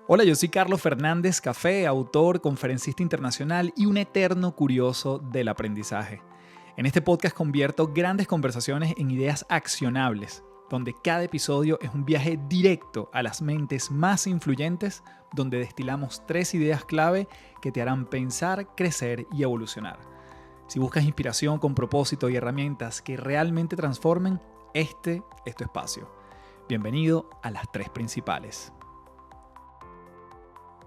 Hola, yo soy Carlos Fernández Café, autor, conferencista internacional y un eterno curioso del aprendizaje. En este podcast convierto grandes conversaciones en ideas accionables, donde cada episodio es un viaje directo a las mentes más influyentes, donde destilamos 3 ideas clave que te harán pensar, crecer y evolucionar. Si buscas inspiración con propósito y herramientas que realmente transformen, este es tu espacio. Bienvenido a las 3 principales.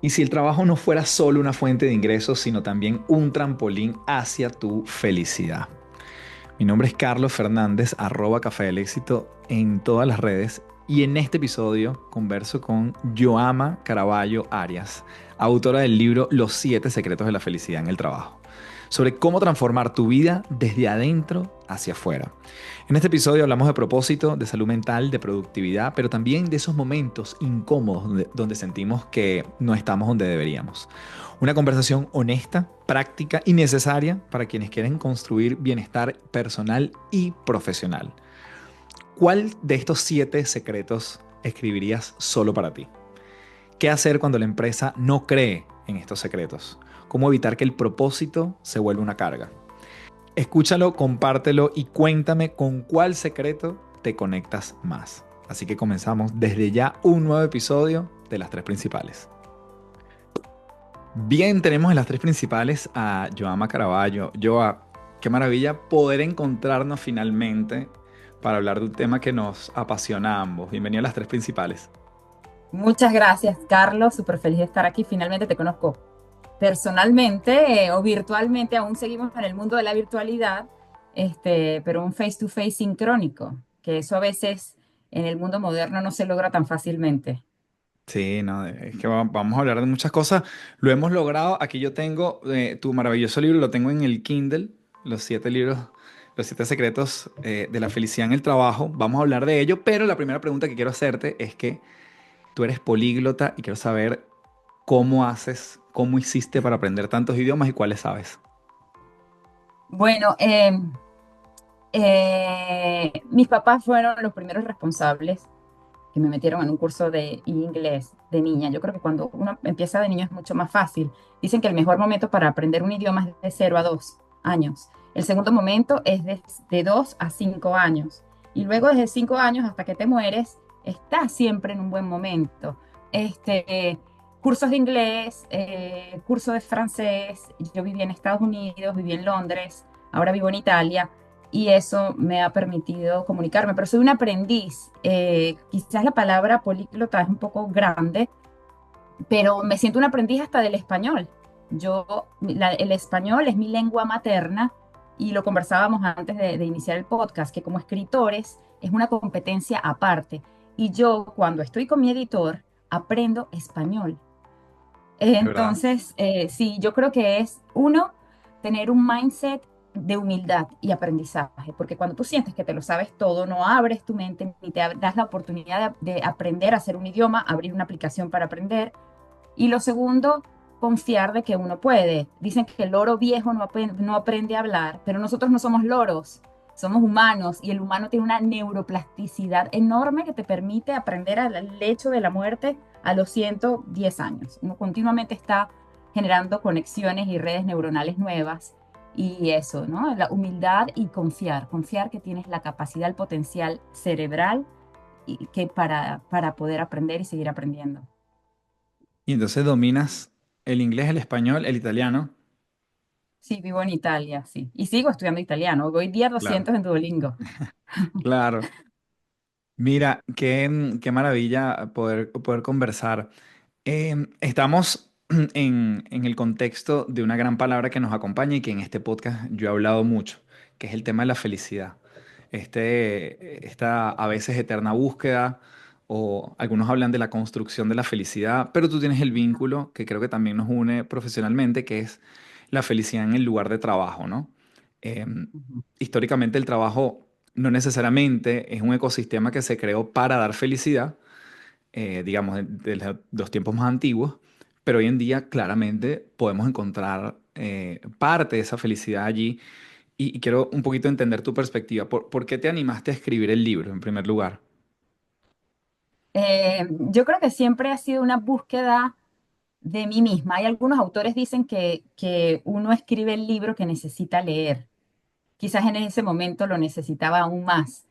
Y si el trabajo no fuera solo una fuente de ingresos, sino también un trampolín hacia tu felicidad. Mi nombre es Carlos Fernández, @Café del Éxito en todas las redes. Y en este episodio converso con Joama Caraballo Arias, autora del libro Los 7 secretos de la felicidad en el trabajo, sobre cómo transformar tu vida desde adentro hacia afuera. En este episodio hablamos de propósito, de salud mental, de productividad, pero también de esos momentos incómodos donde sentimos que no estamos donde deberíamos. Una conversación honesta, práctica y necesaria para quienes quieren construir bienestar personal y profesional. ¿Cuál de estos 7 secretos escribirías solo para ti? ¿Qué hacer cuando la empresa no cree en estos secretos? ¿Cómo evitar que el propósito se vuelva una carga? Escúchalo, compártelo y cuéntame con cuál secreto te conectas más. Así que comenzamos desde ya un nuevo episodio de las 3 principales. Bien, tenemos en las 3 principales a Joama Caraballo. Joa, qué maravilla poder encontrarnos finalmente para hablar de un tema que nos apasiona a ambos. Bienvenido a las 3 principales. Muchas gracias, Carlos. Súper feliz de estar aquí. Finalmente te conozco personalmente o virtualmente. Aún seguimos en el mundo de la virtualidad, pero un face to face sincrónico, que eso a veces en el mundo moderno no se logra tan fácilmente. Sí, no, es que vamos a hablar de muchas cosas. Lo hemos logrado. Aquí yo tengo tu maravilloso libro, lo tengo en el Kindle, los 7 libros, los 7 secretos de la felicidad en el trabajo. Vamos a hablar de ello, pero la primera pregunta que quiero hacerte es que tú eres políglota y quiero saber cómo haces, cómo hiciste para aprender tantos idiomas y cuáles sabes. Bueno, mis papás fueron los primeros responsables que me metieron en un curso de inglés de niña. Yo creo que cuando uno empieza de niño es mucho más fácil. Dicen que el mejor momento para aprender un idioma es de 0 a 2 años. El segundo momento es de 2 a 5 años. Y luego desde 5 años hasta que te mueres, estás siempre en un buen momento. Cursos de inglés, cursos de francés. Yo viví en Estados Unidos, viví en Londres, ahora vivo en Italia y eso me ha permitido comunicarme, pero soy un aprendiz. Quizás la palabra políglota es un poco grande, pero me siento un aprendiz hasta del español. El español es mi lengua materna y lo conversábamos antes de iniciar el podcast, que como escritores es una competencia aparte. Y yo cuando estoy con mi editor aprendo español. ¿De verdad? Sí, yo creo que es uno, tener un mindset de humildad y aprendizaje, porque cuando tú sientes que te lo sabes todo, no abres tu mente ni das la oportunidad de aprender a hacer un idioma, abrir una aplicación para aprender. Y lo segundo, confiar de que uno puede. Dicen que el loro viejo no aprende a hablar, pero nosotros no somos loros, somos humanos y el humano tiene una neuroplasticidad enorme que te permite aprender al lecho de la muerte a los 110 años. Uno continuamente está generando conexiones y redes neuronales nuevas y eso, ¿no? La humildad y confiar que tienes la capacidad, el potencial cerebral y que para poder aprender y seguir aprendiendo. Y entonces dominas el inglés, el español, el italiano. Sí, vivo en Italia, sí. Y sigo estudiando italiano. Voy día Claro. 200 en Duolingo. Claro. Mira, qué maravilla poder conversar. Estamos en el contexto de una gran palabra que nos acompaña y que en este podcast yo he hablado mucho, que es el tema de la felicidad. Esta a veces eterna búsqueda, o algunos hablan de la construcción de la felicidad, pero tú tienes el vínculo que creo que también nos une profesionalmente, que es la felicidad en el lugar de trabajo, ¿no? Ujú. Históricamente el trabajo no necesariamente es un ecosistema que se creó para dar felicidad, digamos, de los tiempos más antiguos, pero hoy en día claramente podemos encontrar parte de esa felicidad allí y quiero un poquito entender tu perspectiva. ¿Por qué te animaste a escribir el libro en primer lugar? Yo creo que siempre ha sido una búsqueda de mí misma. Hay algunos autores dicen que uno escribe el libro que necesita leer. Quizás en ese momento lo necesitaba aún más.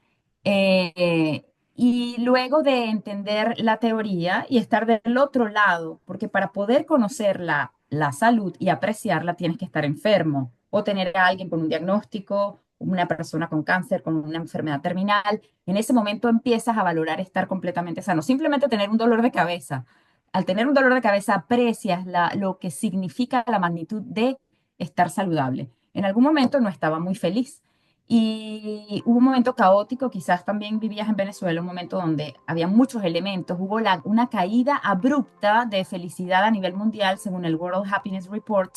Eh, y luego de entender la teoría y estar del otro lado, porque para poder conocer la salud y apreciarla tienes que estar enfermo o tener a alguien con un diagnóstico, una persona con cáncer, con una enfermedad terminal. En ese momento empiezas a valorar estar completamente sano. Simplemente tener un dolor de cabeza. Al tener un dolor de cabeza aprecias lo que significa la magnitud de estar saludable. En algún momento no estaba muy feliz y hubo un momento caótico, quizás también vivías en Venezuela, un momento donde había muchos elementos, hubo una caída abrupta de felicidad a nivel mundial según el World Happiness Report,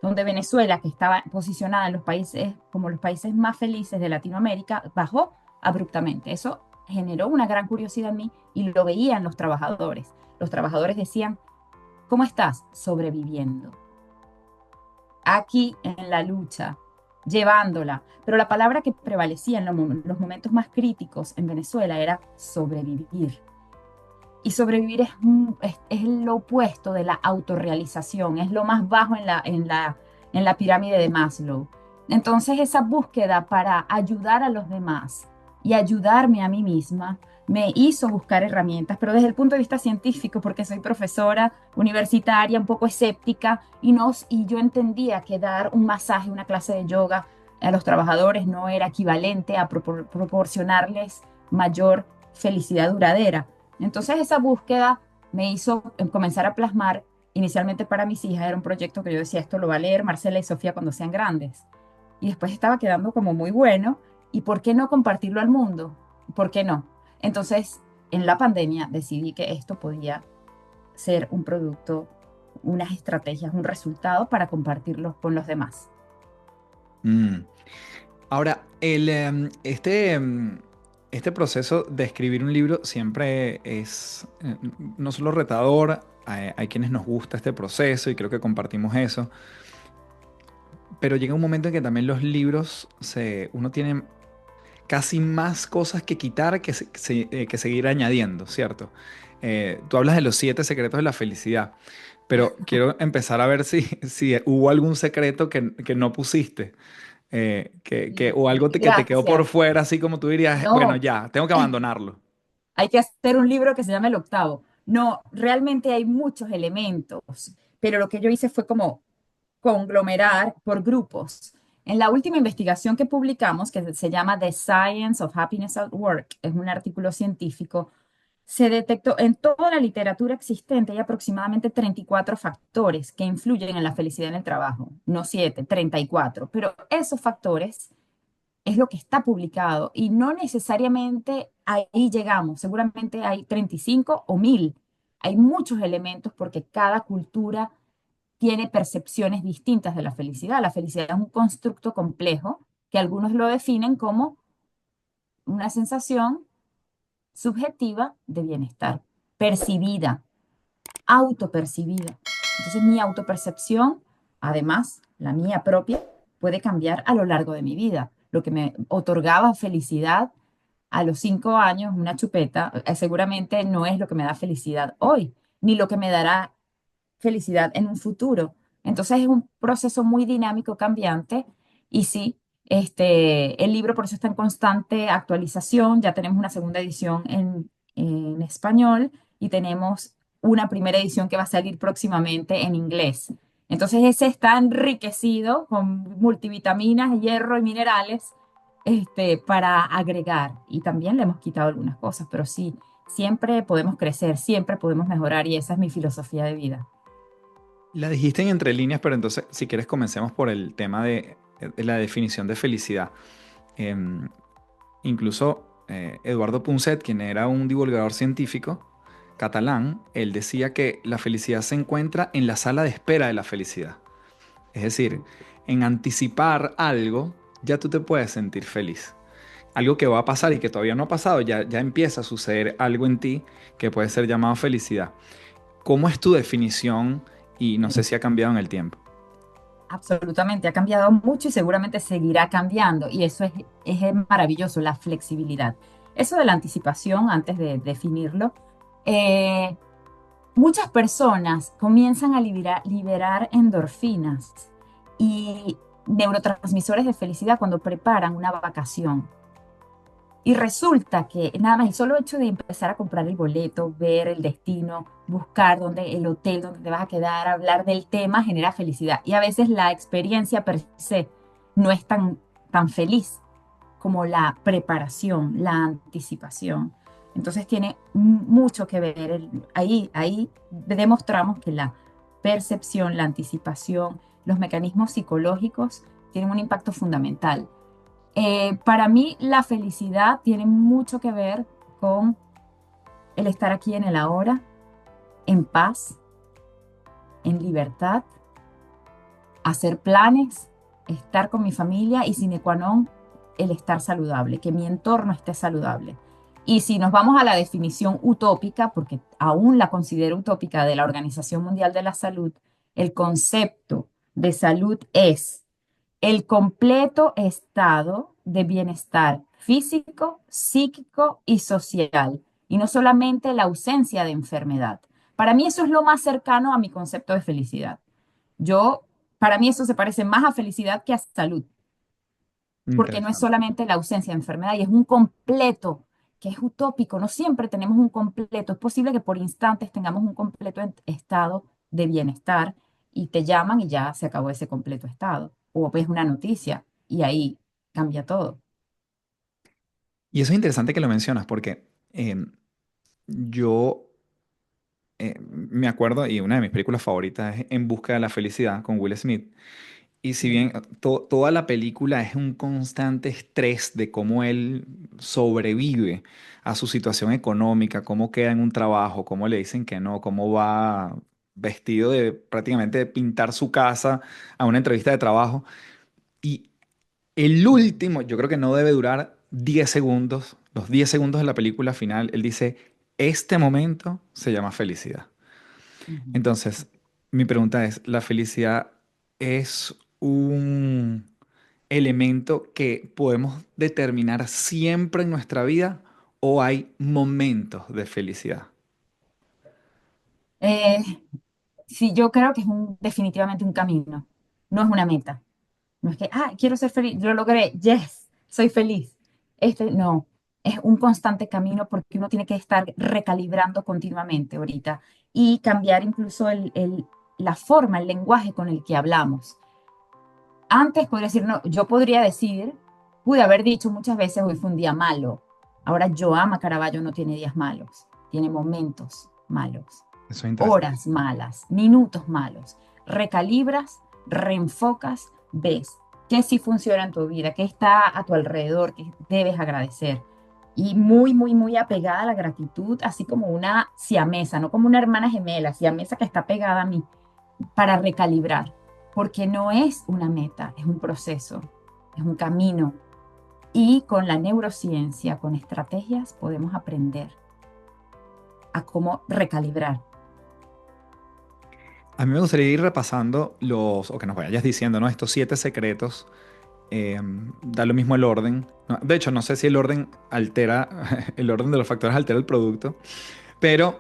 donde Venezuela, que estaba posicionada en los países como los países más felices de Latinoamérica, bajó abruptamente. Eso generó una gran curiosidad en mí y lo veían los trabajadores. Los trabajadores decían, ¿cómo estás? Sobreviviendo aquí en la lucha, llevándola. Pero la palabra que prevalecía en los momentos más críticos en Venezuela era sobrevivir. Y sobrevivir es lo opuesto de la autorrealización, es lo más bajo en la pirámide de Maslow. Entonces esa búsqueda para ayudar a los demás y ayudarme a mí misma me hizo buscar herramientas, pero desde el punto de vista científico, porque soy profesora universitaria, un poco escéptica, y yo entendía que dar un masaje, una clase de yoga a los trabajadores no era equivalente a proporcionarles mayor felicidad duradera. Entonces esa búsqueda me hizo comenzar a plasmar, inicialmente para mis hijas, era un proyecto que yo decía, esto lo va a leer Marcela y Sofía cuando sean grandes. Y después estaba quedando como muy bueno, ¿y por qué no compartirlo al mundo? ¿Por qué no? Entonces, en la pandemia decidí que esto podía ser un producto, unas estrategias, un resultado para compartirlo con los demás. Mm. Ahora, este proceso de escribir un libro siempre es no solo retador, hay quienes nos gusta este proceso y creo que compartimos eso, pero llega un momento en que también los libros, uno tiene casi más cosas que quitar que seguir añadiendo, ¿cierto? Tú hablas de los 7 secretos de la felicidad, pero quiero empezar a ver si hubo algún secreto que no pusiste. O algo que te quedó por Gracias. fuera, así como tú dirías, bueno, No, ya, tengo que abandonarlo. hay que hacer un libro que se llame El Octavo. No, realmente hay muchos elementos, pero lo que yo hice fue como conglomerar por grupos. En la última investigación que publicamos, que se llama The Science of Happiness at Work, es un artículo científico, se detectó en toda la literatura existente hay aproximadamente 34 factores que influyen en la felicidad en el trabajo, no 7, 34, pero esos factores es lo que está publicado y no necesariamente ahí llegamos, seguramente hay 35 o 1000. Hay muchos elementos porque cada cultura tiene percepciones distintas de la felicidad. La felicidad es un constructo complejo que algunos lo definen como una sensación subjetiva de bienestar, percibida, autopercibida. Entonces mi autopercepción, además la mía propia, puede cambiar a lo largo de mi vida. Lo que me otorgaba felicidad a los 5 años, una chupeta, seguramente no es lo que me da felicidad hoy, ni lo que me dará felicidad en un futuro. Entonces es un proceso muy dinámico, cambiante, y sí, el libro por eso está en constante actualización. Ya tenemos una segunda edición en español y tenemos una primera edición que va a salir próximamente en inglés. Entonces ese está enriquecido con multivitaminas, hierro y minerales, para agregar. Y también le hemos quitado algunas cosas, pero sí, siempre podemos crecer, siempre podemos mejorar y esa es mi filosofía de vida. La dijiste en entre líneas, pero entonces, si quieres, comencemos por el tema de la definición de felicidad. Em, Incluso Eduardo Punset, quien era un divulgador científico catalán, él decía que la felicidad se encuentra en la sala de espera de la felicidad. Es decir, en anticipar algo, ya tú te puedes sentir feliz. Algo que va a pasar y que todavía no ha pasado, ya empieza a suceder algo en ti que puede ser llamado felicidad. ¿Cómo es tu definición? Y no sé si ha cambiado en el tiempo. Absolutamente, ha cambiado mucho y seguramente seguirá cambiando. Y eso es maravilloso, la flexibilidad. Eso de la anticipación, antes de definirlo, Eh, Muchas personas comienzan a liberar endorfinas y neurotransmisores de felicidad cuando preparan una vacación. Y resulta que nada más el solo hecho de empezar a comprar el boleto, ver el destino, buscar el hotel donde te vas a quedar, hablar del tema, genera felicidad. Y a veces la experiencia per se no es tan feliz como la preparación, la anticipación. Entonces tiene mucho que ver. Ahí demostramos que la percepción, la anticipación, los mecanismos psicológicos tienen un impacto fundamental. Para mí, la felicidad tiene mucho que ver con el estar aquí en el ahora, en paz, en libertad, hacer planes, estar con mi familia y sine qua non, el estar saludable, que mi entorno esté saludable. Y si nos vamos a la definición utópica, porque aún la considero utópica de la Organización Mundial de la Salud, el concepto de salud es el completo estado de bienestar físico, psíquico y social, y no solamente la ausencia de enfermedad. Para mí eso es lo más cercano a mi concepto de felicidad. Yo, para mí eso se parece más a felicidad que a salud, porque no es Interesante. solamente la ausencia de enfermedad y es un completo, que es utópico. No siempre tenemos un completo. Es posible que por instantes tengamos un completo estado de bienestar y te llaman y ya se acabó ese completo estado. O ves una noticia y ahí cambia todo. Y eso es interesante que lo mencionas porque yo me acuerdo, y una de mis películas favoritas es En busca de la felicidad con Will Smith. Y si Sí. bien toda la película es un constante estrés de cómo él sobrevive a su situación económica, cómo queda en un trabajo, cómo le dicen que no, cómo va vestido de prácticamente de pintar su casa a una entrevista de trabajo. Y el último, yo creo que no debe durar 10 segundos, los 10 segundos de la película final, él dice, este momento se llama felicidad. Ujú. Entonces, mi pregunta es, ¿la felicidad es un elemento que podemos determinar siempre en nuestra vida o hay momentos de felicidad? Eh, sí, yo creo que es definitivamente un camino, no es una meta. No es que, quiero ser feliz, yo lo logré, yes, soy feliz. No, es un constante camino porque uno tiene que estar recalibrando continuamente ahorita y cambiar incluso la forma, el lenguaje con el que hablamos. Antes podría decir, no, yo podría decir, pude haber dicho muchas veces, hoy fue un día malo. Ahora Joama Caraballo no tiene días malos, tiene momentos malos, Eso es interesante. horas malas, minutos malos. Recalibras, reenfocas, ves qué sí funciona en tu vida, qué está a tu alrededor, qué debes agradecer. Y muy, muy, muy apegada a la gratitud, así como una siamesa, no como una hermana gemela, siamesa que está pegada a mí, para recalibrar, porque no es una meta, es un proceso, es un camino. Y con la neurociencia, con estrategias, podemos aprender a cómo recalibrar. A mí me gustaría ir repasando o que nos vayas diciendo, ¿no? Estos 7 secretos. Da lo mismo el orden, ¿no? De hecho, no sé si el orden altera, el orden de los factores altera el producto, pero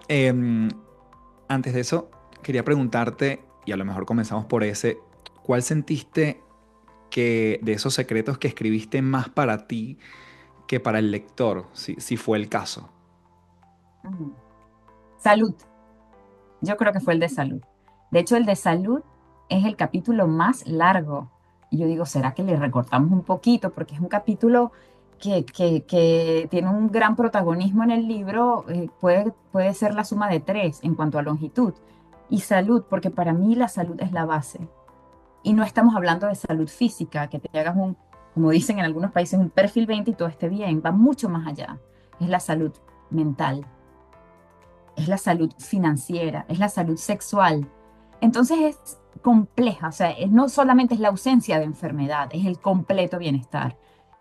antes de eso, quería preguntarte, y a lo mejor comenzamos por ese, ¿cuál sentiste que de esos secretos que escribiste más para ti que para el lector, si fue el caso? Ujú. Salud. Yo creo que fue el de salud. De hecho, el de salud es el capítulo más largo. Y yo digo, ¿será que le recortamos un poquito? Porque es un capítulo que tiene un gran protagonismo en el libro. Puede ser la suma de tres en cuanto a longitud. Y salud, porque para mí la salud es la base. Y no estamos hablando de salud física, que te hagas como dicen en algunos países, un perfil 20 y todo esté bien. Va mucho más allá. Es la salud mental, es la salud financiera, es la salud sexual. Entonces es compleja, o sea, no solamente es la ausencia de enfermedad, es el completo bienestar.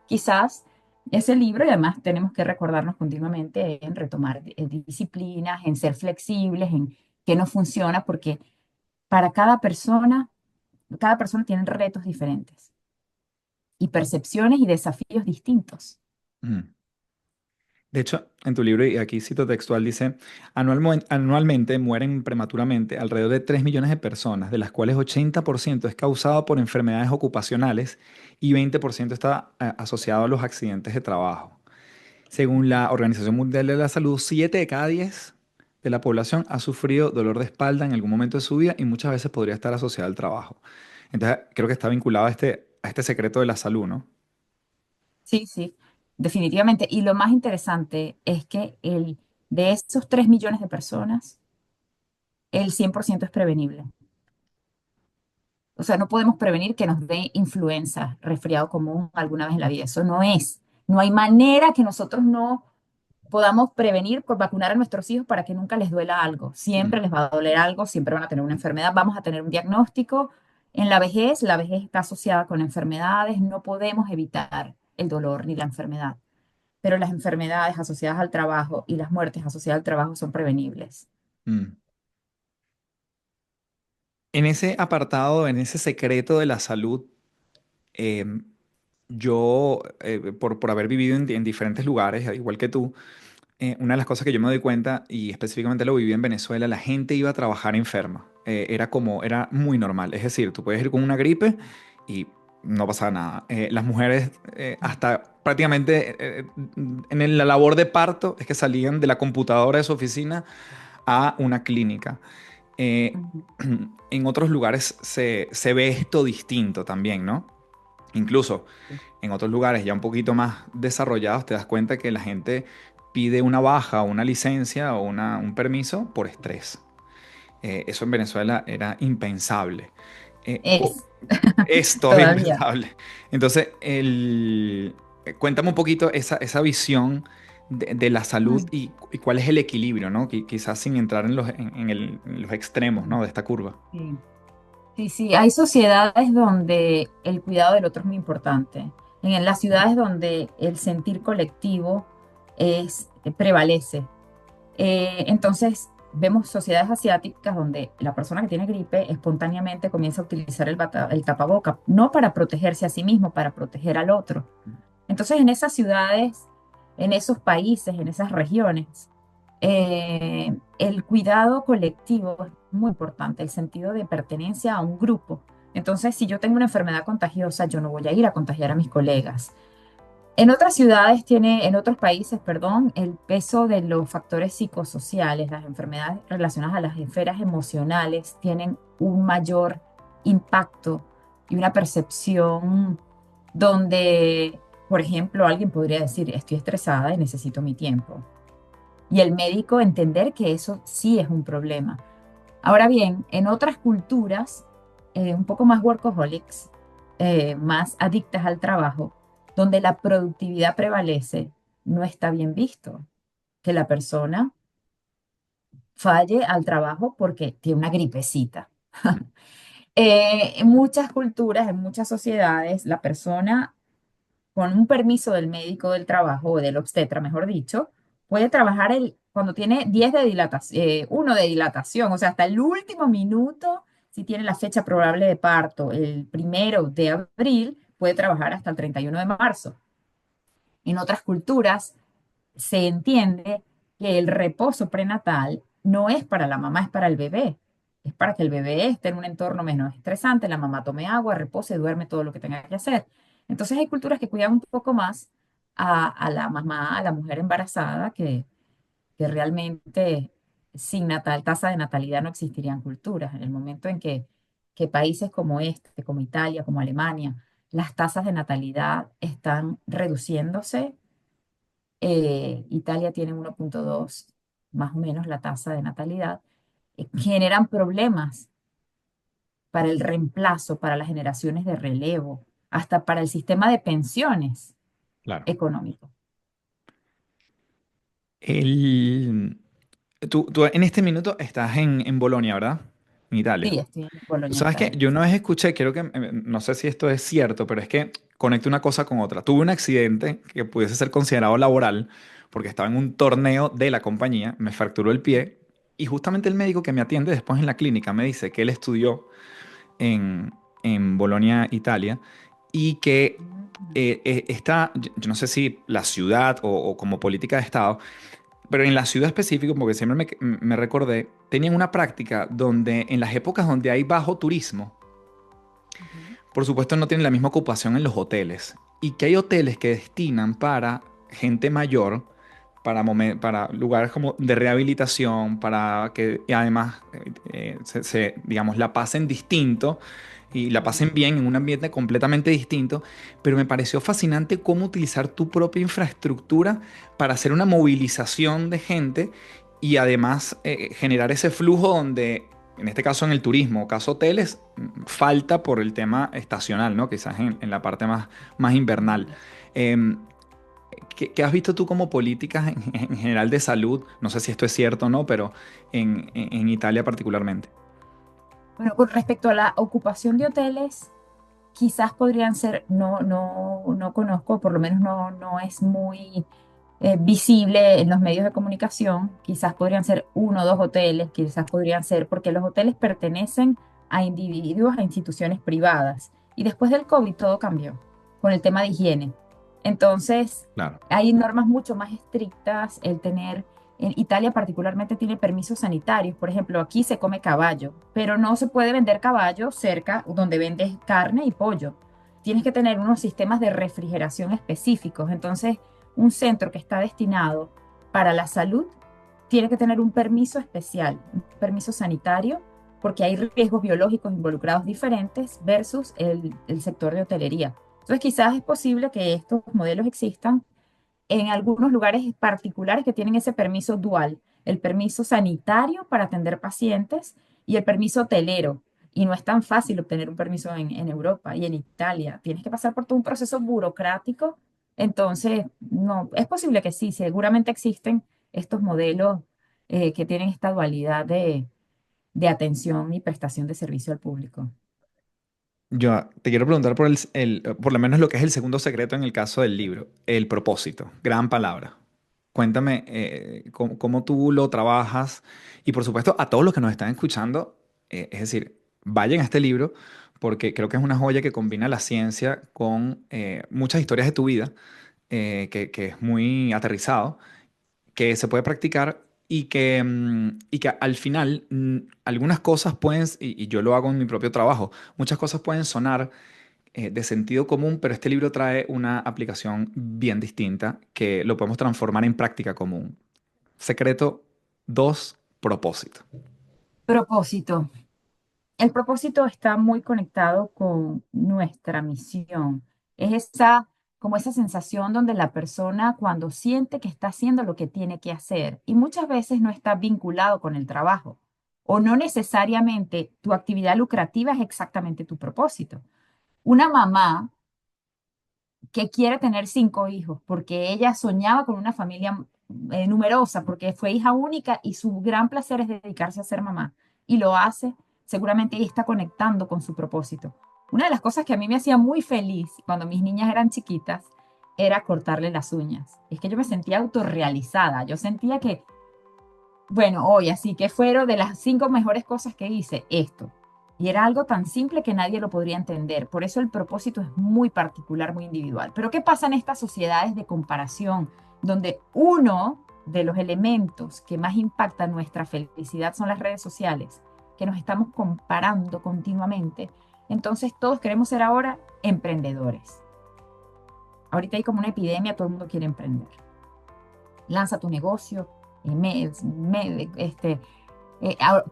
Quizás ese libro, y además tenemos que recordarnos continuamente en retomar disciplinas, en ser flexibles, en qué no funciona, porque para cada persona tiene retos diferentes y percepciones y desafíos distintos. Mm. De hecho, en tu libro, y aquí cito textual, dice, anualmente mueren prematuramente alrededor de 3 millones de personas, de las cuales 80% es causado por enfermedades ocupacionales y 20% está asociado a los accidentes de trabajo. Según la Organización Mundial de la Salud, 7 de cada 10 de la población ha sufrido dolor de espalda en algún momento de su vida y muchas veces podría estar asociado al trabajo. Entonces, creo que está vinculado a este secreto de la salud, ¿no? Sí, sí, definitivamente. Y lo más interesante es que de esos 3 millones de personas, el 100% es prevenible. O sea, no podemos prevenir que nos dé influenza, resfriado común alguna vez en la vida. Eso no es. No hay manera que nosotros no podamos prevenir por vacunar a nuestros hijos para que nunca les duela algo. Siempre Mm, les va a doler algo, siempre van a tener una enfermedad, vamos a tener un diagnóstico. En la vejez está asociada con enfermedades, no podemos evitar el dolor ni la enfermedad, pero las enfermedades asociadas al trabajo y las muertes asociadas al trabajo son prevenibles. mm. En ese apartado, en ese secreto de la salud, em, yo, por haber vivido en diferentes lugares, igual que tú, una de las cosas que yo me doy cuenta, y específicamente lo viví en Venezuela, la gente iba a trabajar enferma. Era muy normal. Es decir, tú puedes ir con una gripe y no pasa nada. Las mujeres, hasta prácticamente la labor de parto, es que salían de la computadora de su oficina a una clínica. Eh, Ujú. en otros lugares se ve esto distinto también, ¿no? Incluso en otros lugares ya un poquito más desarrollados te das cuenta que la gente pide una baja, una licencia o un permiso por estrés. Eso en Venezuela era impensable. Eh, co- Es es todavía todavía. impensable. Entonces, cuéntame un poquito esa visión de la salud y cuál es el equilibrio, ¿no? Quizás sin entrar en los extremos, ¿no? De esta curva. Sí. Sí, sí, hay sociedades donde el cuidado del otro es muy importante. En las ciudades donde el sentir colectivo prevalece. Entonces, vemos sociedades asiáticas donde la persona que tiene gripe espontáneamente comienza a utilizar el tapaboca, no para protegerse a sí mismo, para proteger al otro. Entonces, en esas ciudades, en esos países, en esas regiones, el cuidado colectivo es muy importante, el sentido de pertenencia a un grupo. Entonces, si yo tengo una enfermedad contagiosa, yo no voy a ir a contagiar a mis colegas. En otros países, perdón, el peso de los factores psicosociales, las enfermedades relacionadas a las esferas emocionales, tienen un mayor impacto y una percepción donde, por ejemplo, alguien podría decir, estoy estresada y necesito mi tiempo. Y el médico entender que eso sí es un problema. Ahora bien, en otras culturas, un poco más workaholics, más adictas al trabajo, donde la productividad prevalece, no está bien visto que la persona falle al trabajo porque tiene una gripecita. En muchas culturas, en muchas sociedades, la persona con un permiso del médico del trabajo o del obstetra, mejor dicho, puede trabajar cuando tiene 10 de dilatación, 1 de dilatación, o sea, hasta el último minuto, si tiene la fecha probable de parto, el 1 de abril, puede trabajar hasta el 31 de marzo. En otras culturas se entiende que el reposo prenatal no es para la mamá, es para el bebé. Es para que el bebé esté en un entorno menos estresante, la mamá tome agua, repose, duerme todo lo que tenga que hacer. Entonces hay culturas que cuidan un poco más a la mamá, a la mujer embarazada, que realmente sin tasa de natalidad no existirían culturas. En el momento en que países como este, como Italia, como Alemania, las tasas de natalidad están reduciéndose. Italia tiene 1,2 más o menos la tasa de natalidad, generan problemas para el reemplazo, para las generaciones de relevo, hasta para el sistema de pensiones Claro. económico. El, tú en este minuto estás en Bolonia, ¿verdad? En Italia. Sí, estoy en Tú Bolonia, sabes que Italia. yo una Sí. vez escuché, quiero que, no sé si esto es cierto, pero es que conecto una cosa con otra. Tuve un accidente que pudiese ser considerado laboral porque estaba en un torneo de la compañía, me fracturó el pie y justamente el médico que me atiende después en la clínica me dice que él estudió en Bolonia, Italia, y que Mm. está, yo no sé si la ciudad o como política de Estado, pero en la ciudad específica, porque siempre me recordé, tenían una práctica donde en las épocas donde hay bajo turismo, Ujú. por supuesto no tienen la misma ocupación en los hoteles y que hay hoteles que destinan para gente mayor, para lugares como de rehabilitación, para que y además digamos, la pasen distinto y la Sí. pasen bien en un ambiente completamente distinto, pero me pareció fascinante cómo utilizar tu propia infraestructura para hacer una movilización de gente y además generar ese flujo donde, en este caso en el turismo, caso hoteles, falta por el tema estacional, ¿no? Quizás en la parte más invernal. Mm. Em, ¿Qué has visto tú como políticas en general de salud? No sé si esto es cierto o no, pero en Italia particularmente. Bueno, con respecto a la ocupación de hoteles, quizás podrían ser, no conozco, por lo menos no es muy visible en los medios de comunicación. Quizás podrían ser uno o dos hoteles, quizás podrían ser, porque los hoteles pertenecen a individuos, a instituciones privadas. Y después del COVID todo cambió con el tema de higiene. Entonces, Claro. hay normas mucho más estrictas. El tener, en Italia particularmente tiene permisos sanitarios. Por ejemplo, aquí se come caballo, pero no se puede vender caballo cerca donde vendes carne y pollo. Tienes que tener unos sistemas de refrigeración específicos. Entonces, un centro que está destinado para la salud tiene que tener un permiso especial, un permiso sanitario, porque hay riesgos biológicos involucrados diferentes versus el sector de hotelería. Entonces, quizás es posible que estos modelos existan en algunos lugares particulares que tienen ese permiso dual, el permiso sanitario para atender pacientes y el permiso hotelero. Y no es tan fácil obtener un permiso en Europa y en Italia. Tienes que pasar por todo un proceso burocrático. Entonces, no, es posible que sí, seguramente existen estos modelos que tienen esta dualidad de atención y prestación de servicio al público. Yo te quiero preguntar por lo menos lo que es el segundo secreto en el caso del libro, el propósito, gran palabra. Cuéntame cómo tú lo trabajas y por supuesto a todos los que nos están escuchando, es decir, vayan a este libro porque creo que es una joya que combina la ciencia con muchas historias de tu vida, que es muy aterrizado, que se puede practicar y que al final algunas cosas pueden, y yo lo hago en mi propio trabajo, muchas cosas pueden sonar de sentido común, pero este libro trae una aplicación bien distinta que lo podemos transformar en práctica común. Secreto 2, propósito. Propósito. El propósito está muy conectado con nuestra misión. Es como esa sensación donde la persona cuando siente que está haciendo lo que tiene que hacer y muchas veces no está vinculado con el trabajo o no necesariamente tu actividad lucrativa es exactamente tu propósito. Una mamá que quiere tener 5 hijos porque ella soñaba con una familia numerosa, porque fue hija única y su gran placer es dedicarse a ser mamá. Y lo hace, seguramente ella está conectando con su propósito. Una de las cosas que a mí me hacía muy feliz cuando mis niñas eran chiquitas era cortarle las uñas. Es que yo me sentía autorrealizada. Yo sentía que, bueno, hoy así que fueron de las 5 mejores cosas que hice, esto. Y era algo tan simple que nadie lo podría entender. Por eso el propósito es muy particular, muy individual. Pero ¿qué pasa en estas sociedades de comparación, donde uno de los elementos que más impacta nuestra felicidad son las redes sociales, que nos estamos comparando continuamente? Entonces todos queremos ser ahora emprendedores. Ahorita hay como una epidemia, todo el mundo quiere emprender. Lanza tu negocio,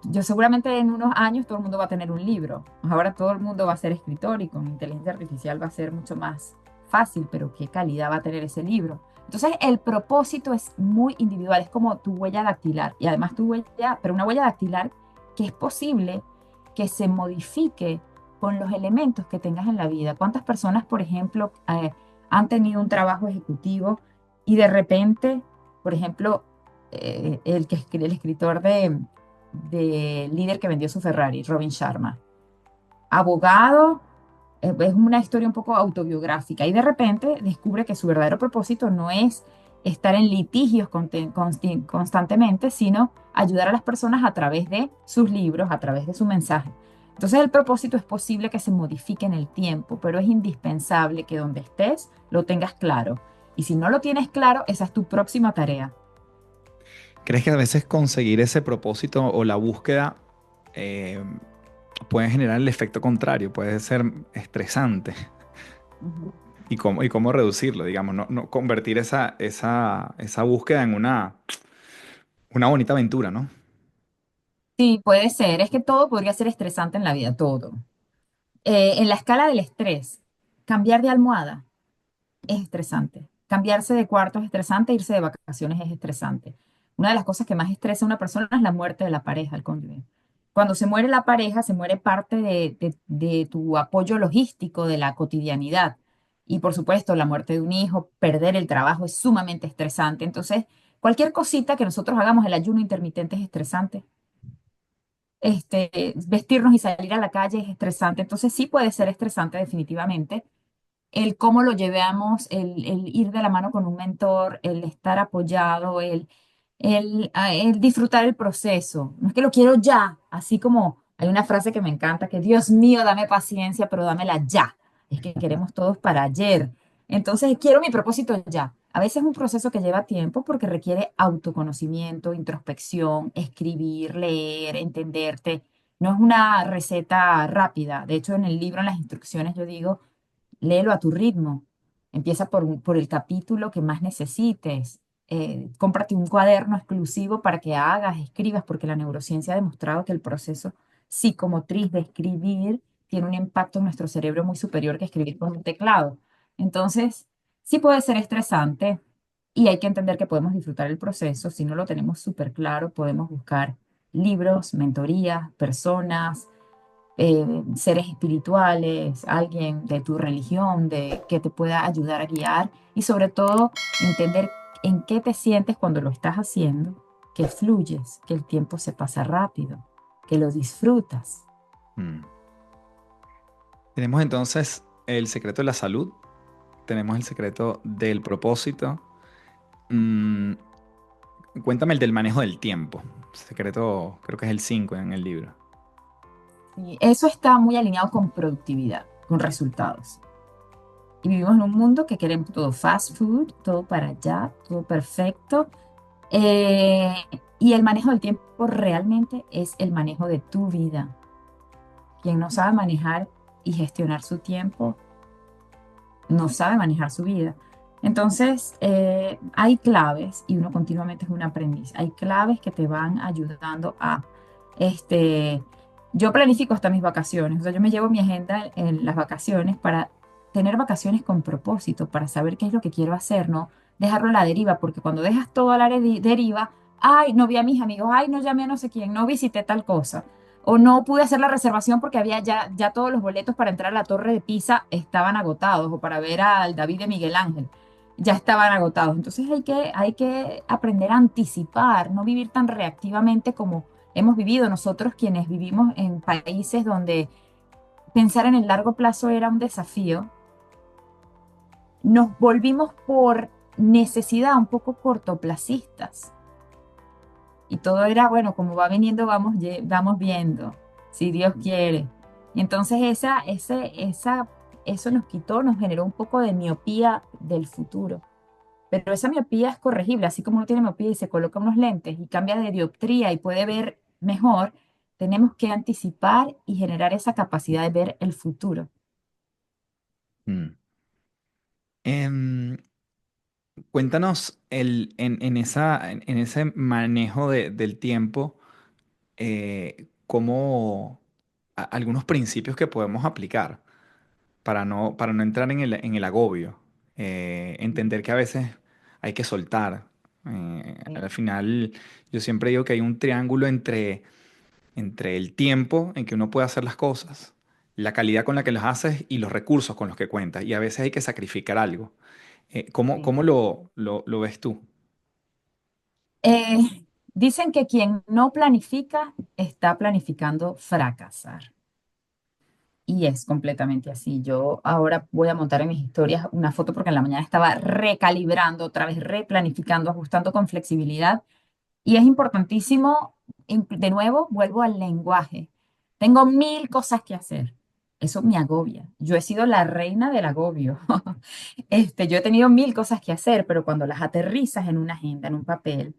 yo seguramente en unos años todo el mundo va a tener un libro. Ahora todo el mundo va a ser escritor y con inteligencia artificial va a ser mucho más fácil, pero ¿qué calidad va a tener ese libro? Entonces el propósito es muy individual, es como tu huella dactilar y además tu huella, pero una huella dactilar que es posible que se modifique con los elementos que tengas en la vida. ¿Cuántas personas, por ejemplo, han tenido un trabajo ejecutivo y de repente, por ejemplo, el escritor de Líder que vendió su Ferrari, Robin Sharma. Abogado, es una historia un poco autobiográfica y de repente descubre que su verdadero propósito no es estar en litigios constantemente, sino ayudar a las personas a través de sus libros, a través de su mensaje. Entonces el propósito es posible que se modifique en el tiempo, pero es indispensable que donde estés lo tengas claro. Y si no lo tienes claro, esa es tu próxima tarea. ¿Crees que a veces conseguir ese propósito o la búsqueda eh, puede generar el efecto contrario? Puede ser estresante. Ujú. Y cómo reducirlo, digamos, no convertir esa búsqueda en una bonita aventura, ¿no? Sí, puede ser. Es que todo podría ser estresante en la vida, todo. En la escala del estrés, cambiar de almohada es estresante. Cambiarse de cuarto es estresante, irse de vacaciones es estresante. Una de las cosas que más estresa a una persona es la muerte de la pareja, el cónyuge. Cuando se muere la pareja, se muere parte de tu apoyo logístico, de la cotidianidad. Y por supuesto, la muerte de un hijo, perder el trabajo es sumamente estresante. Entonces, cualquier cosita que nosotros hagamos, el ayuno intermitente es estresante. Vestirnos y salir a la calle es estresante. Entonces, sí puede ser estresante definitivamente el cómo lo llevamos, el ir de la mano con un mentor, el estar apoyado, el disfrutar el proceso. No es que lo quiero ya, así como hay una frase que me encanta, que Dios mío, dame paciencia, pero dámela ya. Es que queremos todos para ayer. Entonces, quiero mi propósito ya. A veces es un proceso que lleva tiempo porque requiere autoconocimiento, introspección, escribir, leer, entenderte. No es una receta rápida. De hecho, en el libro, en las instrucciones, yo digo, léelo a tu ritmo. Empieza por el capítulo que más necesites. Cómprate un cuaderno exclusivo para que hagas, escribas, porque la neurociencia ha demostrado que el proceso psicomotriz de escribir tiene un impacto en nuestro cerebro muy superior que escribir con un teclado. Entonces, sí puede ser estresante y hay que entender que podemos disfrutar el proceso. Si no lo tenemos súper claro, podemos buscar libros, mentorías, personas, seres espirituales, alguien de tu religión, que te pueda ayudar a guiar y sobre todo entender en qué te sientes cuando lo estás haciendo, que fluyes, que el tiempo se pasa rápido, que lo disfrutas. Mm. Tenemos entonces el secreto de la salud, tenemos el secreto del propósito. Mm, cuéntame el del manejo del tiempo. Secreto, creo que es el 5 en el libro. Y eso está muy alineado con productividad, con resultados. Y vivimos en un mundo que queremos todo fast food, todo para allá, todo perfecto. Eh, y el manejo del tiempo realmente es el manejo de tu vida. Quien no sabe manejar y gestionar su tiempo, no sabe manejar su vida. Entonces, hay claves, y uno continuamente es un aprendiz, hay claves que te van ayudando a, este, yo planifico hasta mis vacaciones, o sea, yo me llevo mi agenda en las vacaciones para tener vacaciones con propósito, para saber qué es lo que quiero hacer, no dejarlo a la deriva, porque cuando dejas todo a la deriva, ay, no vi a mis amigos, ay, no llamé a no sé quién, no visité tal cosa. O no pude hacer la reservación porque había ya todos los boletos para entrar a la Torre de Pisa estaban agotados, o para ver al David de Miguel Ángel ya estaban agotados. Entonces hay que aprender a anticipar, no vivir tan reactivamente como hemos vivido nosotros quienes vivimos en países donde pensar en el largo plazo era un desafío. Nos volvimos por necesidad un poco cortoplacistas. Y todo era, bueno, como va viniendo, vamos viendo, si Dios quiere. Y entonces eso nos quitó, nos generó un poco de miopía del futuro. Pero esa miopía es corregible, así como uno tiene miopía y se coloca unos lentes y cambia de dioptría y puede ver mejor, tenemos que anticipar y generar esa capacidad de ver el futuro. Mm. Em, cuéntanos en ese manejo del tiempo, algunos principios que podemos aplicar para no entrar en el agobio. Entender que a veces hay que soltar. Eh, Al final, yo siempre digo que hay un triángulo entre el tiempo en que uno puede hacer las cosas, la calidad con la que las haces y los recursos con los que cuentas. Y a veces hay que sacrificar algo. sí. ¿Cómo lo ves tú? Dicen que quien no planifica está planificando fracasar. Y es completamente así. Yo ahora voy a montar en mis historias una foto porque en la mañana estaba recalibrando, otra vez replanificando, ajustando con flexibilidad. Y es importantísimo, de nuevo, vuelvo al lenguaje. Tengo 1000 cosas que hacer. Eso me agobia. Yo he sido la reina del agobio. Yo he tenido 1000 cosas que hacer, pero cuando las aterrizas en una agenda, en un papel,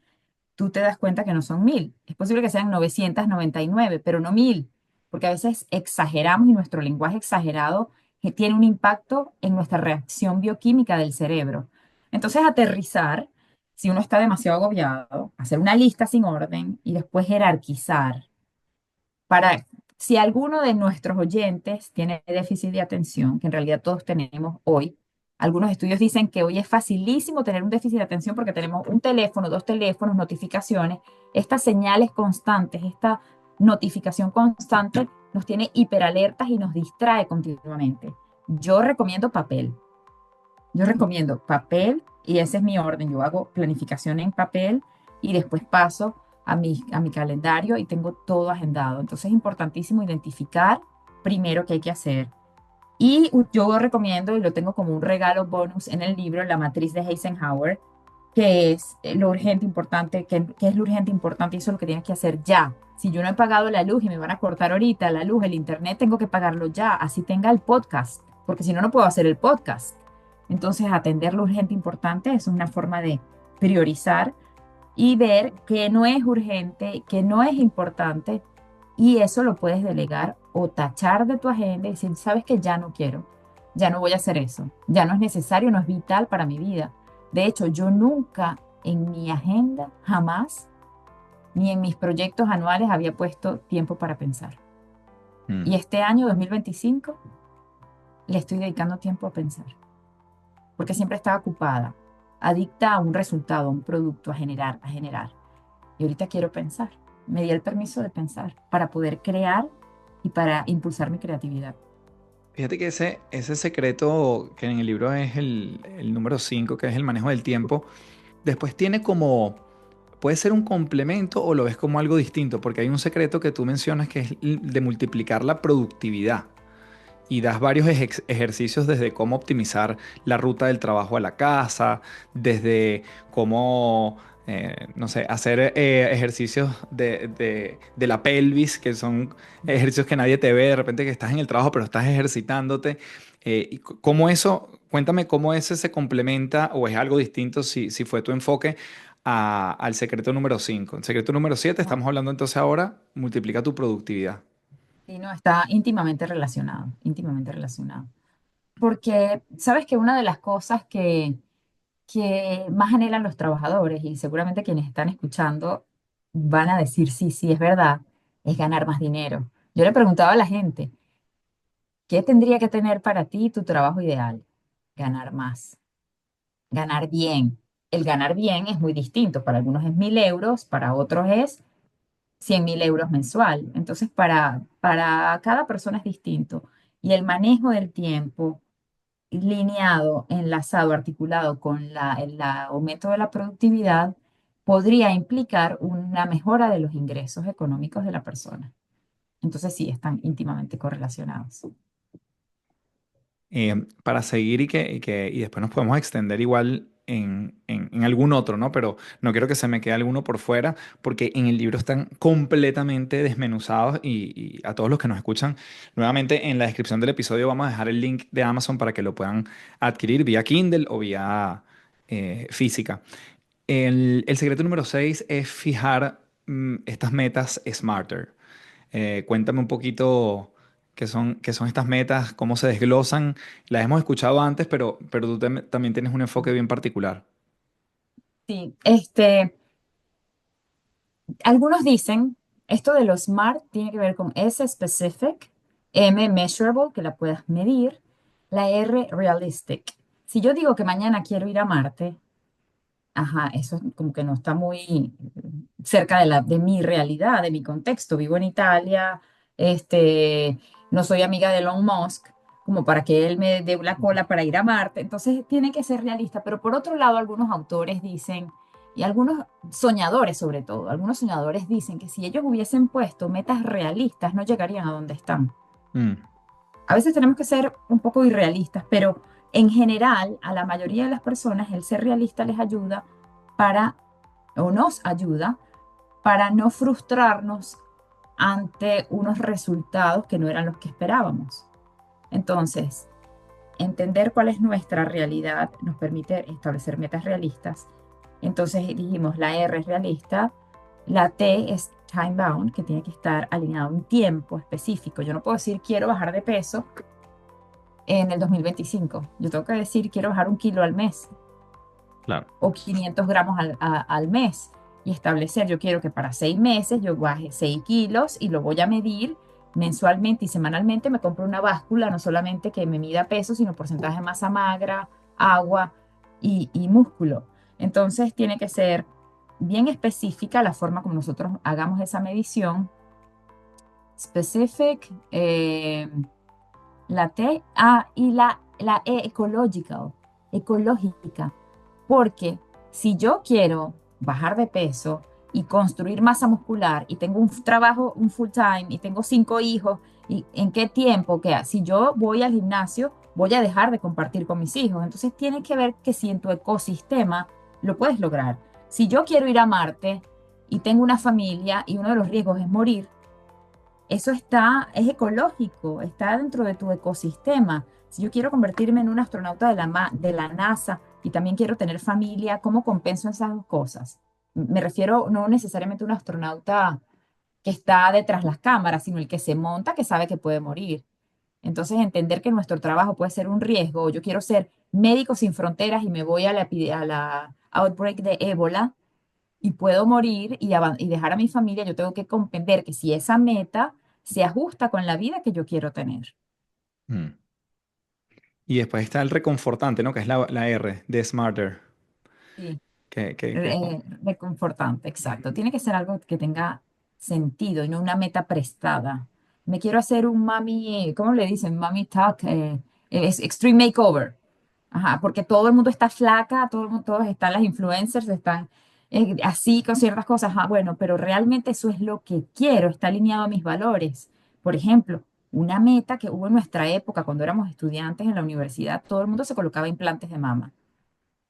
tú te das cuenta que no son 1000. Es posible que sean 999, pero no 1000, porque a veces exageramos y nuestro lenguaje exagerado que tiene un impacto en nuestra reacción bioquímica del cerebro. Entonces, aterrizar, si uno está demasiado agobiado, hacer una lista sin orden y después jerarquizar para, si alguno de nuestros oyentes tiene déficit de atención, que en realidad todos tenemos hoy, algunos estudios dicen que hoy es facilísimo tener un déficit de atención porque tenemos un teléfono, dos teléfonos, notificaciones, estas señales constantes, esta notificación constante nos tiene hiperalertas y nos distrae continuamente. Yo recomiendo papel. Yo recomiendo papel y ese es mi orden. Yo hago planificación en papel y después paso a mi calendario y tengo todo agendado. Entonces es importantísimo identificar primero qué hay que hacer. Y yo recomiendo, y lo tengo como un regalo bonus en el libro, La matriz de Eisenhower, que es lo urgente importante, que es lo urgente importante y eso es lo que tienes que hacer ya. Si yo no he pagado la luz y me van a cortar ahorita la luz, el internet, tengo que pagarlo ya, así tenga el podcast, porque si no, no puedo hacer el podcast. Entonces, atender lo urgente importante es una forma de priorizar y ver que no es urgente, que no es importante, y eso lo puedes delegar o tachar de tu agenda y decir, sabes que ya no quiero, ya no voy a hacer eso, ya no es necesario, no es vital para mi vida. De hecho, yo nunca en mi agenda, jamás, ni en mis proyectos anuales había puesto tiempo para pensar. Mm. Y este año 2025 le estoy dedicando tiempo a pensar, porque siempre estaba ocupada, adicta a un resultado, a un producto, a generar, a generar. Y ahorita quiero pensar. Me di el permiso de pensar para poder crear y para impulsar mi creatividad. Fíjate que ese secreto que en el libro es el número 5, que es el manejo del tiempo, después tiene como, puede ser un complemento o lo ves como algo distinto, porque hay un secreto que tú mencionas que es el de multiplicar la productividad y das varios ejercicios desde cómo optimizar la ruta del trabajo a la casa, desde cómo, no sé, hacer ejercicios de la pelvis, que son ejercicios que nadie te ve, de repente que estás en el trabajo pero estás ejercitándote. Y cómo eso, cuéntame cómo ese se complementa o es algo distinto si fue tu enfoque al secreto número 5. El secreto número 7 No, estamos hablando entonces ahora, multiplica tu productividad. y no está íntimamente relacionado, íntimamente relacionado. Porque sabes que una de las cosas que más anhelan los trabajadores, y seguramente quienes están escuchando van a decir, sí, sí, es verdad, es ganar más dinero. Yo le preguntaba a la gente, ¿qué tendría que tener para ti tu trabajo ideal? Ganar más, ganar bien. El ganar bien es muy distinto. Para algunos es 1000 euros, para otros es 100.000 euros mensual. Entonces, para cada persona es distinto. Y el manejo del tiempo lineado, enlazado, articulado con el aumento de la productividad, podría implicar una mejora de los ingresos económicos de la persona. Entonces, sí, están íntimamente correlacionados. Para seguir y después nos podemos extender igual en algún otro, ¿no? Pero no quiero que se me quede alguno por fuera, porque en el libro están completamente desmenuzados y a todos los que nos escuchan, nuevamente en la descripción del episodio vamos a dejar el link de Amazon para que lo puedan adquirir vía Kindle o vía física. El secreto número 6 es fijar estas metas smarter. Cuéntame un poquito qué son estas metas, cómo se desglosan. Las hemos escuchado antes, pero tú también tienes un enfoque bien particular. Sí, algunos dicen, esto de lo SMART tiene que ver con S, specific, M, measurable, que la puedas medir, la R, realistic. Si yo digo que mañana quiero ir a Marte, ajá, eso como que no está muy cerca de mi realidad, de mi contexto. Vivo en Italia, no soy amiga de Elon Musk, como para que él me dé la cola para ir a Marte. Entonces tiene que ser realista. Pero por otro lado, algunos autores dicen, y algunos soñadores sobre todo, algunos soñadores dicen que si ellos hubiesen puesto metas realistas, no llegarían a donde están. Mm. A veces tenemos que ser un poco irrealistas, pero en general a la mayoría de las personas el ser realista les ayuda para, o nos ayuda, para no frustrarnos ante unos resultados que no eran los que esperábamos. Entonces, entender cuál es nuestra realidad nos permite establecer metas realistas. Entonces dijimos, la R es realista, la T es time bound, que tiene que estar alineado a un tiempo específico. Yo no puedo decir quiero bajar de peso en el 2025. Yo tengo que decir quiero bajar 1 kilo al mes Claro. o 500 gramos al mes y establecer, yo quiero que para 6 meses yo baje 6 kilos y lo voy a medir mensualmente y semanalmente. Me compro una báscula, no solamente que me mida peso, sino porcentaje de masa magra, agua y músculo. Entonces tiene que ser bien específica la forma como nosotros hagamos esa medición. Specific, la T, y la E, ecological, ecológica. Porque si yo quiero bajar de peso y construir masa muscular y tengo un trabajo, un full time y tengo 5 hijos, ¿y en qué tiempo? Que si yo voy al gimnasio, voy a dejar de compartir con mis hijos. Entonces tiene que ver que si en tu ecosistema lo puedes lograr. Si yo quiero ir a Marte y tengo una familia y uno de los riesgos es morir, eso es ecológico, está dentro de tu ecosistema. Si yo quiero convertirme en un astronauta de la NASA y también quiero tener familia, ¿cómo compenso esas dos cosas? Me refiero no necesariamente a un astronauta que está detrás de las cámaras, sino el que se monta, que sabe que puede morir. Entonces, entender que nuestro trabajo puede ser un riesgo. Yo quiero ser médico sin fronteras y me voy a la outbreak de ébola y puedo morir y dejar a mi familia. Yo tengo que comprender que si esa meta se ajusta con la vida que yo quiero tener. Mm. Y después está el reconfortante, ¿no? Que es la R, de Smarter. Sí. Que es Reconfortante, exacto. Tiene que ser algo que tenga sentido y no una meta prestada. Me quiero hacer un mami, ¿cómo le dicen? Mami talk, es extreme makeover. Ajá, porque todo el mundo está flaca, todo el mundo, todos están las influencers, están así con ciertas cosas. Ajá, bueno, pero realmente eso es lo que quiero, está alineado a mis valores. Por ejemplo, una meta que hubo en nuestra época cuando éramos estudiantes en la universidad, todo el mundo se colocaba implantes de mama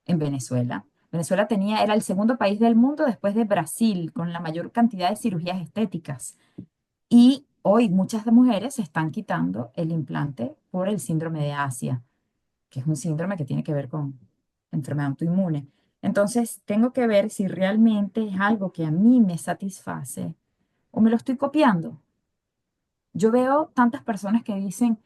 en Venezuela. Venezuela era el segundo país del mundo después de Brasil con la mayor cantidad de cirugías estéticas. Y hoy muchas de mujeres se están quitando el implante por el síndrome de Asia, que es un síndrome que tiene que ver con enfermedad autoinmune. Entonces, tengo que ver si realmente es algo que a mí me satisface o me lo estoy copiando. Yo veo tantas personas que dicen,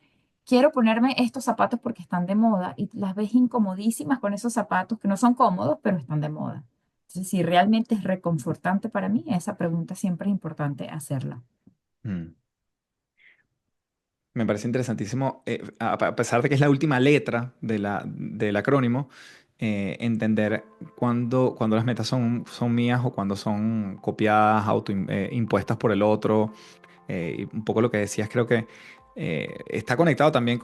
quiero ponerme estos zapatos porque están de moda y las ves incomodísimas con esos zapatos que no son cómodos, pero están de moda. Entonces, si realmente es reconfortante para mí, esa pregunta siempre es importante hacerla. Mm. Me parece interesantísimo, a pesar de que es la última letra del acrónimo, entender cuando las metas son mías o cuando son copiadas, impuestas por el otro. Y un poco lo que decías, creo que está conectado también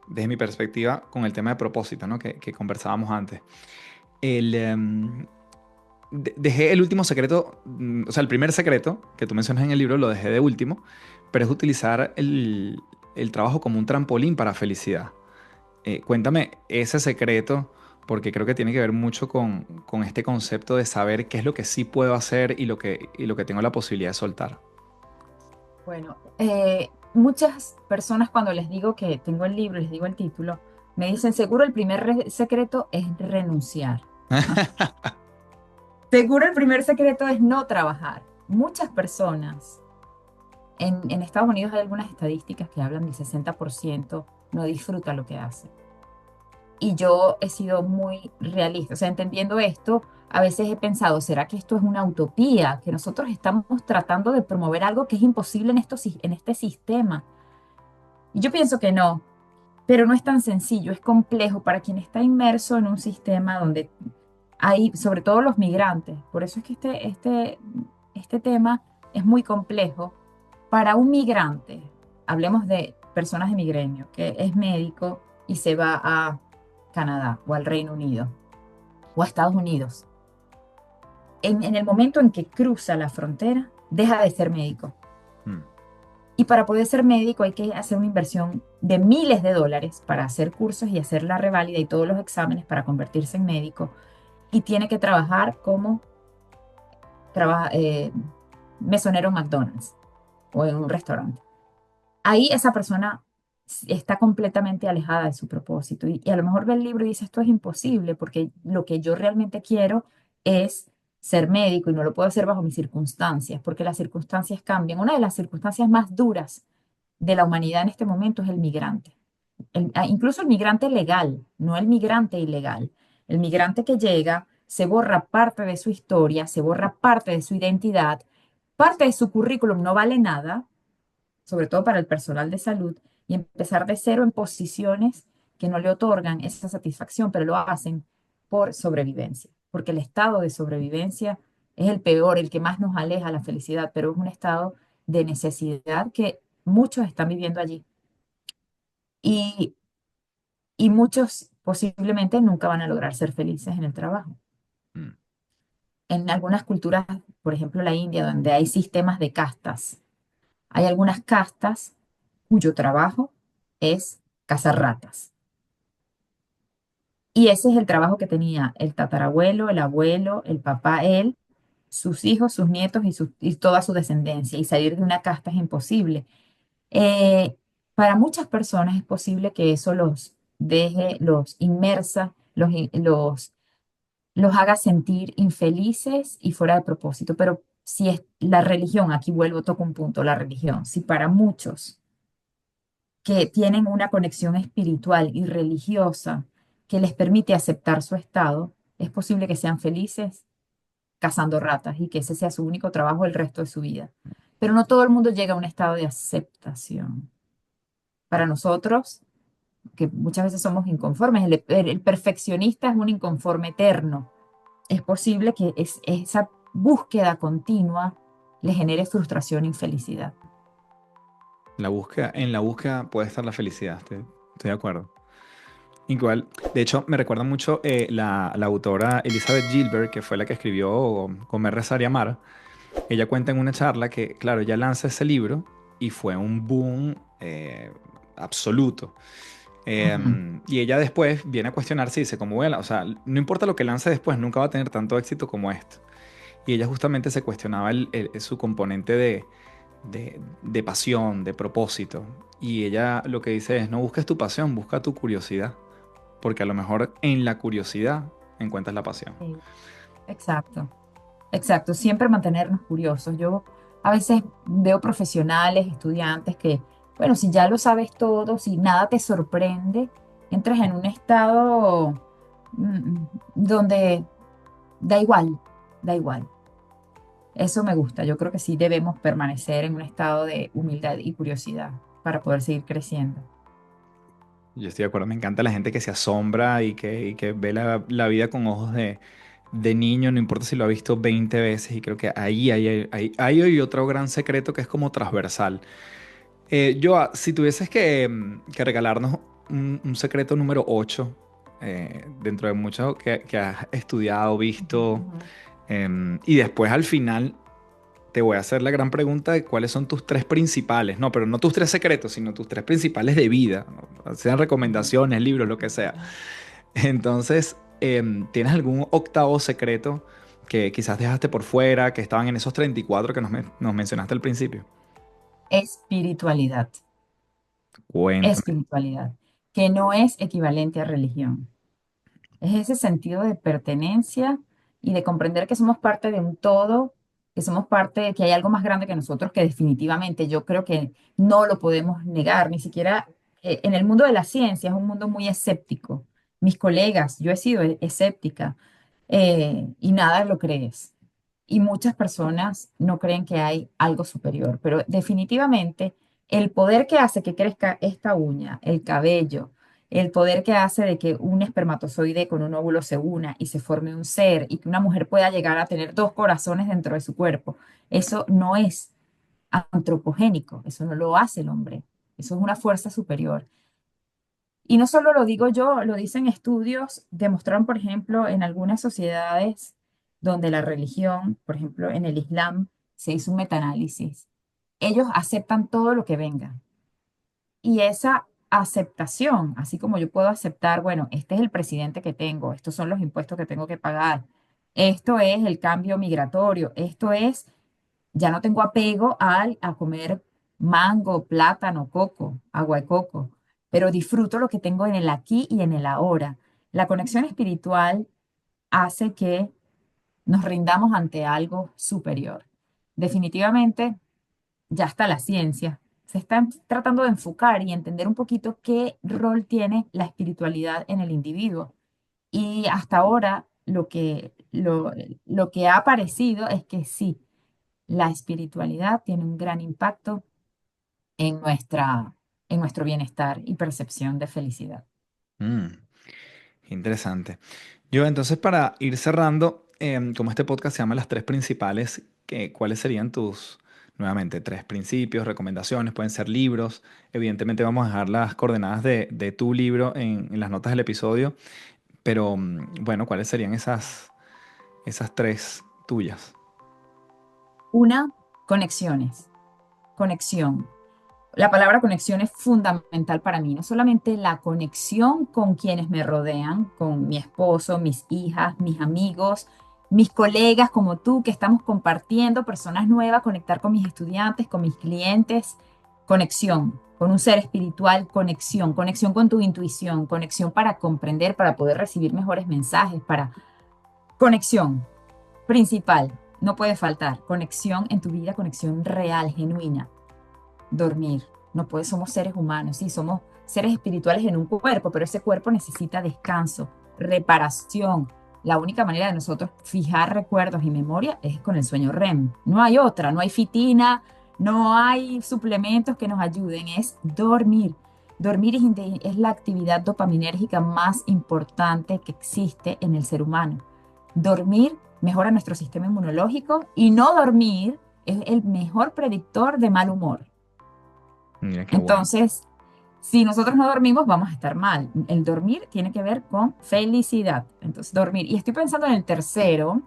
desde mi perspectiva, con el tema de propósito, ¿no? Que conversábamos antes. El, dejé el último secreto, o sea, el primer secreto que tú mencionas en el libro lo dejé de último, pero es utilizar el trabajo como un trampolín para felicidad. Cuéntame ese secreto, porque creo que tiene que ver mucho con este concepto de saber qué es lo que sí puedo hacer y lo que tengo la posibilidad de soltar. Bueno, muchas personas cuando les digo que tengo el libro, les digo el título, me dicen, seguro el primer secreto es renunciar. Seguro el primer secreto es no trabajar. Muchas personas, en Estados Unidos hay algunas estadísticas que hablan del 60% no disfruta lo que hace. Y yo he sido muy realista, o sea, entendiendo esto, a veces he pensado, ¿será que esto es una utopía? Que nosotros estamos tratando de promover algo que es imposible en este sistema. Y yo pienso que no, pero no es tan sencillo, es complejo para quien está inmerso en un sistema donde hay, sobre todo los migrantes. Por eso es que este tema es muy complejo. Para un migrante, hablemos de personas de mi gremio, que es médico y se va a Canadá o al Reino Unido o a Estados Unidos. En el momento en que cruza la frontera, deja de ser médico. Mm, Y para poder ser médico hay que hacer una inversión de miles de dólares para hacer cursos y hacer la reválida y todos los exámenes para convertirse en médico. Y tiene que trabajar como mesonero en McDonald's. o en un restaurante. Ahí esa persona está completamente alejada de su propósito y a lo mejor ve el libro y dice, esto es imposible porque lo que yo realmente quiero es ser médico y no lo puedo hacer bajo mis circunstancias, porque las circunstancias cambian. Una de las circunstancias más duras de la humanidad en este momento es el migrante. Incluso el migrante legal, no el migrante ilegal. El migrante que llega se borra parte de su historia, se borra parte de su identidad, parte de su currículum no vale nada, sobre todo para el personal de salud, y empezar de cero en posiciones que no le otorgan esa satisfacción, pero lo hacen por sobrevivencia, porque el estado de sobrevivencia es el peor, el que más nos aleja de la felicidad, pero es un estado de necesidad que muchos están viviendo allí. Y, y muchos posiblemente nunca van a lograr ser felices en el trabajo. Mm. En algunas culturas, por ejemplo la India, donde hay sistemas de castas, hay algunas castas cuyo trabajo es cazar ratas. Y ese es el trabajo que tenía el tatarabuelo, el abuelo, el papá, él, sus hijos, sus nietos y toda su descendencia. Y salir de una casta es imposible. Eh, para muchas personas es posible que eso los deje, los inmersa, los haga sentir infelices y fuera de propósito. Pero si es la religión, aquí vuelvo, toco un punto, la religión, si para muchos que tienen una conexión espiritual y religiosa que les permite aceptar su estado, es posible que sean felices cazando ratas y que ese sea su único trabajo el resto de su vida. Pero no todo el mundo llega a un estado de aceptación. Para nosotros, que muchas veces somos inconformes, el perfeccionista es un inconforme eterno. Es posible que esa búsqueda continua le genere frustración e infelicidad. En la búsqueda puede estar la felicidad, estoy de acuerdo. Igual, de hecho, me recuerda mucho la autora Elizabeth Gilbert, que fue la que escribió Comer, Rezar y Amar. Ella cuenta en una charla que, claro, ella lanza ese libro y fue un boom absoluto. Ujú. Y ella después viene a cuestionarse y dice, como bueno, o sea, no importa lo que lance después, nunca va a tener tanto éxito como esto. Y ella justamente se cuestionaba su componente de pasión, de propósito. Y ella lo que dice es, no busques tu pasión, busca tu curiosidad. Porque a lo mejor en la curiosidad encuentras la pasión. Sí, exacto. Exacto, siempre mantenernos curiosos. Yo a veces veo profesionales, estudiantes que, bueno, si ya lo sabes todo, si nada te sorprende, entras en un estado donde da igual, da igual. Eso me gusta. Yo creo que sí debemos permanecer en un estado de humildad y curiosidad para poder seguir creciendo. Yo estoy de acuerdo, me encanta la gente que se asombra y que ve la vida con ojos de niño, no importa si lo ha visto 20 veces, y creo que ahí hay otro gran secreto que es como transversal. Si tuvieses que regalarnos un secreto número 8 dentro de mucho que has estudiado, Ujú, visto, ujú. y después al final te voy a hacer la gran pregunta de cuáles son tus tres principales, no, pero no tus tres secretos, sino tus tres principales de vida, ¿no? Sean Ujú, recomendaciones, libros, lo que sea. ujú. Entonces, ¿tienes algún octavo secreto que quizás dejaste por fuera, que estaban en esos 34 que nos mencionaste al principio? Espiritualidad, Cuéntame. espiritualidad, que no es equivalente a religión. Es ese sentido de pertenencia y de comprender que somos parte de un todo, que somos parte, que hay algo más grande que nosotros, que definitivamente yo creo que no lo podemos negar, ni siquiera en el mundo de la ciencia, es un mundo muy escéptico. Mis colegas, yo he sido escéptica y nada lo crees. Y muchas personas no creen que hay algo superior, pero definitivamente el poder que hace que crezca esta uña, el cabello, el poder que hace de que un espermatozoide con un óvulo se una y se forme un ser y que una mujer pueda llegar a tener dos corazones dentro de su cuerpo, eso no es antropogénico, eso no lo hace el hombre, eso es una fuerza superior. Y no solo lo digo yo, lo dicen estudios, demostraron, por ejemplo, en algunas sociedades donde la religión, por ejemplo, en el Islam, se hizo un metaanálisis. Ellos aceptan todo lo que venga. Y esa aceptación, así como yo puedo aceptar, bueno, este es el presidente que tengo, estos son los impuestos que tengo que pagar, esto es el cambio migratorio, esto es Ya no tengo apego a comer mango, plátano, coco, agua de coco, pero disfruto lo que tengo en el aquí y en el ahora. La conexión espiritual hace que nos rindamos ante algo superior. Definitivamente, ya está la ciencia. Se está tratando de enfocar y entender un poquito qué rol tiene la espiritualidad en el individuo. Y hasta ahora lo que ha aparecido es que sí, la espiritualidad tiene un gran impacto en en nuestro bienestar y percepción de felicidad. Mm, interesante. Yo entonces para ir cerrando, como este podcast se llama Las Tres Principales, ¿cuáles serían tus, nuevamente, tres principios, recomendaciones? Pueden ser libros. Evidentemente vamos a dejar las coordenadas de tu libro en las notas del episodio, pero bueno, ¿cuáles serían esas tres tuyas? Una, conexiones, conexión. La palabra conexión es fundamental para mí, no solamente la conexión con quienes me rodean, con mi esposo, mis hijas, mis amigos, mis colegas como tú, que estamos compartiendo personas nuevas, conectar con mis estudiantes, con mis clientes, conexión con un ser espiritual, conexión, conexión con tu intuición, conexión para comprender, para poder recibir mejores mensajes, para conexión principal, no puede faltar, conexión en tu vida, conexión real, genuina. Dormir. No puede, somos seres humanos, sí, somos seres espirituales en un cuerpo, pero ese cuerpo necesita descanso, reparación. La única manera de nosotros fijar recuerdos y memoria es con el sueño REM. No hay otra, no hay fitina, no hay suplementos que nos ayuden, es dormir. Dormir es la actividad dopaminérgica más importante que existe en el ser humano. Dormir mejora nuestro sistema inmunológico y no dormir es el mejor predictor de mal humor. Mira qué bueno. Entonces, si nosotros no dormimos, vamos a estar mal. El dormir tiene que ver con felicidad. Entonces, dormir. Y estoy pensando en el tercero.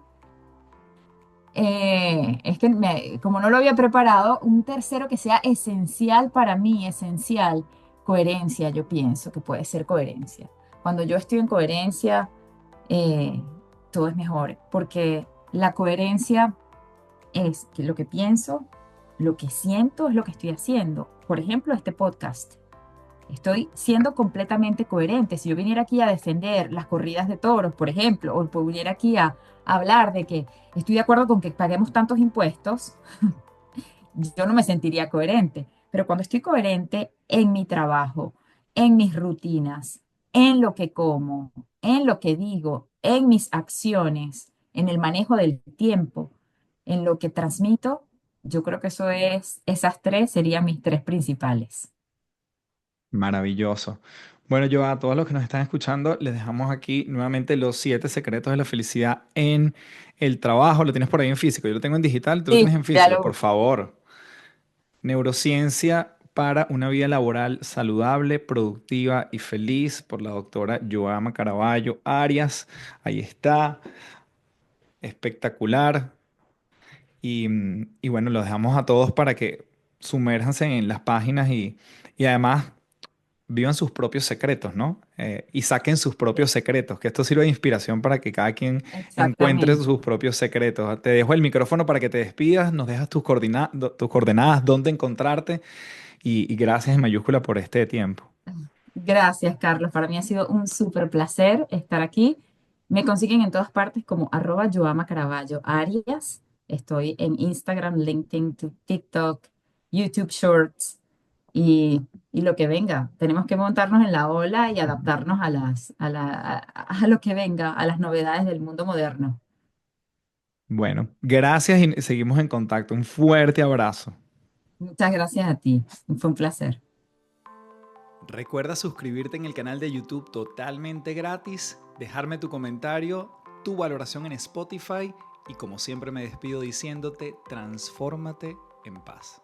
Es que como no lo había preparado, un tercero que sea esencial para mí, esencial. Coherencia, yo pienso que puede ser coherencia. Cuando yo estoy en coherencia, eh, todo es mejor, porque la coherencia es que lo que pienso, lo que siento es lo que estoy haciendo. Por ejemplo, este podcast. Estoy siendo completamente coherente. Si yo viniera aquí a defender las corridas de toros, por ejemplo, o pues viniera aquí a hablar de que estoy de acuerdo con que paguemos tantos impuestos, yo no me sentiría coherente. Pero cuando estoy coherente en mi trabajo, en mis rutinas, en lo que como, en lo que digo, en mis acciones, en el manejo del tiempo, en lo que transmito, yo creo que esas tres serían mis tres principales. Maravilloso. Bueno, yo a todos los que nos están escuchando, les dejamos aquí nuevamente los 7 secretos de la felicidad en el trabajo. Lo tienes por ahí en físico, yo lo tengo en digital, tú lo Sí, tienes en ya físico, por lo, favor. Neurociencia para una vida laboral saludable, productiva y feliz por la doctora Joama Caraballo Arias. Ahí está, espectacular. Y bueno, los dejamos a todos para que sumérjanse en las páginas y además vivan sus propios secretos, ¿no? Y saquen sus propios secretos, que esto sirva de inspiración para que cada quien encuentre exactamente. sus propios secretos. Te dejo el micrófono para que te despidas, nos dejas tus coordenadas, dónde encontrarte y gracias en mayúscula por este tiempo. Gracias, Carlos. Para mí ha sido un súper placer estar aquí. Me consiguen en todas partes como @Joama Caraballo Arias. Estoy en Instagram, LinkedIn, TikTok, YouTube Shorts y lo que venga. Tenemos que montarnos en la ola y adaptarnos a lo que venga, a las novedades del mundo moderno. Bueno, gracias y seguimos en contacto. Un fuerte abrazo. Muchas gracias a ti. Fue un placer. Recuerda suscribirte en el canal de YouTube totalmente gratis, dejarme tu comentario, tu valoración en Spotify y como siempre me despido diciéndote, transfórmate en paz.